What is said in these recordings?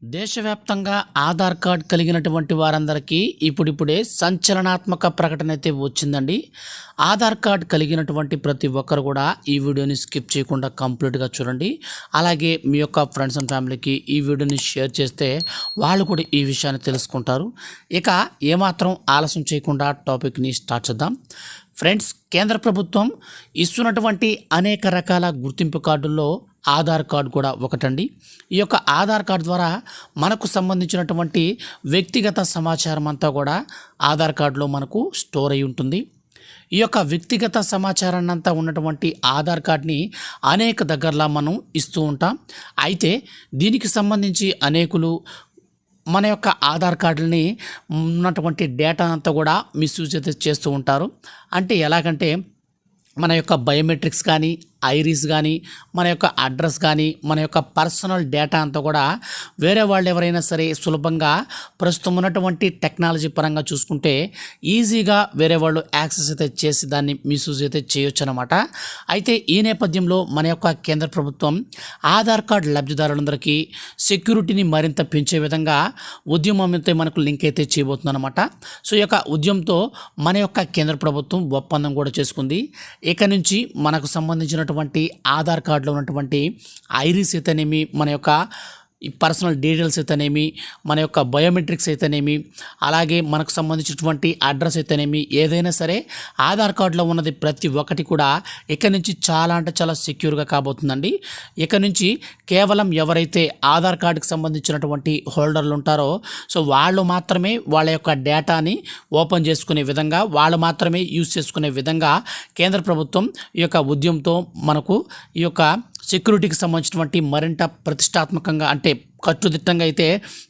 దేశవ్యాప్తంగా ఆధార్ కార్డ్ కలిగినటువంటి వారందరికీ ఇప్పుడిప్పుడే సంచలనాత్మక ప్రకటన అయితే వచ్చిందండి. ఆధార్ కార్డ్ కలిగినటువంటి ప్రతి ఒక్కరు కూడా ఈ వీడియోని స్కిప్ చేయకుండా కంప్లీట్గా చూడండి. అలాగే మీ యొక్క ఫ్రెండ్స్ అండ్ ఫ్యామిలీకి ఈ వీడియోని షేర్ చేస్తే వాళ్ళు కూడా ఈ విషయాన్ని తెలుసుకుంటారు. ఇక ఏమాత్రం ఆలస్యం చేయకుండా టాపిక్ని స్టార్ట్ చేద్దాం. ఫ్రెండ్స్, కేంద్ర ప్రభుత్వం ఇస్తున్నటువంటి అనేక రకాల గుర్తింపు కార్డుల్లో ఆధార్ కార్డు కూడా ఒకటండి. ఈ యొక్క ఆధార్ కార్డు ద్వారా మనకు సంబంధించినటువంటి వ్యక్తిగత సమాచారం అంతా కూడా ఆధార్ కార్డులో మనకు స్టోర్ అయి ఉంటుంది. ఈ యొక్క వ్యక్తిగత సమాచారాన్ని అంతా ఉన్నటువంటి ఆధార్ కార్డ్ని అనేక దగ్గరలా మనం ఇస్తూ ఉంటాం. అయితే దీనికి సంబంధించి అనేకులు మన యొక్క ఆధార్ కార్డులని ఉన్నటువంటి డేటా అంతా కూడా మిస్యూజ్ అయితే చేస్తూ ఉంటారు. అంటే ఎలాగంటే మన యొక్క బయోమెట్రిక్స్ కానీ, ఐరిస్ కానీ, మన యొక్క అడ్రస్ కానీ, మన యొక్క పర్సనల్ డేటా అంతా కూడా వేరే వాళ్ళు ఎవరైనా సరే సులభంగా ప్రస్తుతం ఉన్నటువంటి టెక్నాలజీ పరంగా చూసుకుంటే ఈజీగా వేరే వాళ్ళు యాక్సెస్ అయితే చేసి దాన్ని మిస్యూజ్ అయితే చేయొచ్చు అనమాట. అయితే ఈ నేపథ్యంలో మన యొక్క కేంద్ర ప్రభుత్వం ఆధార్ కార్డు లబ్ధిదారులందరికీ సెక్యూరిటీని మరింత పెంచే విధంగా ఉద్యమం అయితే మనకు లింక్ అయితే చేయబోతుంది అనమాట. సో ఈ యొక్క ఉద్యమంతో మన యొక్క కేంద్ర ప్రభుత్వం ఒప్పందం కూడా చేసుకుంది. ఇక నుంచి మనకు సంబంధించినటువంటి ఆధార్ కార్డులో ఉన్నటువంటి ఐరిస్ అయితేనేమి, మన యొక్క ఈ పర్సనల్ డీటెయిల్స్ అయితేనేమి, మన యొక్క బయోమెట్రిక్స్ అయితేనేమి, అలాగే మనకు సంబంధించినటువంటి అడ్రస్ అయితేనేమి, ఏదైనా సరే ఆధార్ కార్డులో ఉన్నది ప్రతి ఒక్కటి కూడా ఇక నుంచి చాలా అంటే చాలా సెక్యూర్గా కాబోతుందండి. ఇక నుంచి కేవలం ఎవరైతే ఆధార్ కార్డుకి సంబంధించినటువంటి హోల్డర్లు ఉంటారో సో వాళ్ళు మాత్రమే వాళ్ళ యొక్క డేటాని ఓపెన్ చేసుకునే విధంగా, వాళ్ళు మాత్రమే యూజ్ చేసుకునే విధంగా కేంద్ర ప్రభుత్వం ఈ యొక్క ఉద్యమంతో మనకు ఈ యొక్క సెక్యూరిటీకి సంబంధించినటువంటి మరింత ప్రతిష్టాత్మకంగా అంటే కట్టుదిట్టంగా అయితే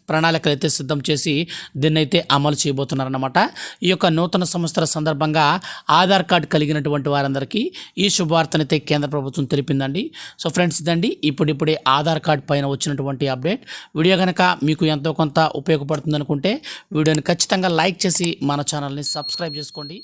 ప్రణాళికలు అయితే సిద్ధం చేసి దీన్ని అయితే అమలు చేయబోతున్నారన్నమాట. ఈ యొక్క నూతన సంవత్సర సందర్భంగా ఆధార్ కార్డు కలిగినటువంటి వారందరికీ ఈ శుభవార్తనైతే కేంద్ర ప్రభుత్వం తెలిపిందండి. సో ఫ్రెండ్స్, ఇదండి ఇప్పుడిప్పుడే ఆధార్ కార్డు పైన వచ్చినటువంటి అప్డేట్. వీడియో కనుక మీకు ఎంతో కొంత ఉపయోగపడుతుంది అనుకుంటే వీడియోని ఖచ్చితంగా లైక్ చేసి మన ఛానల్ని సబ్స్క్రైబ్ చేసుకోండి.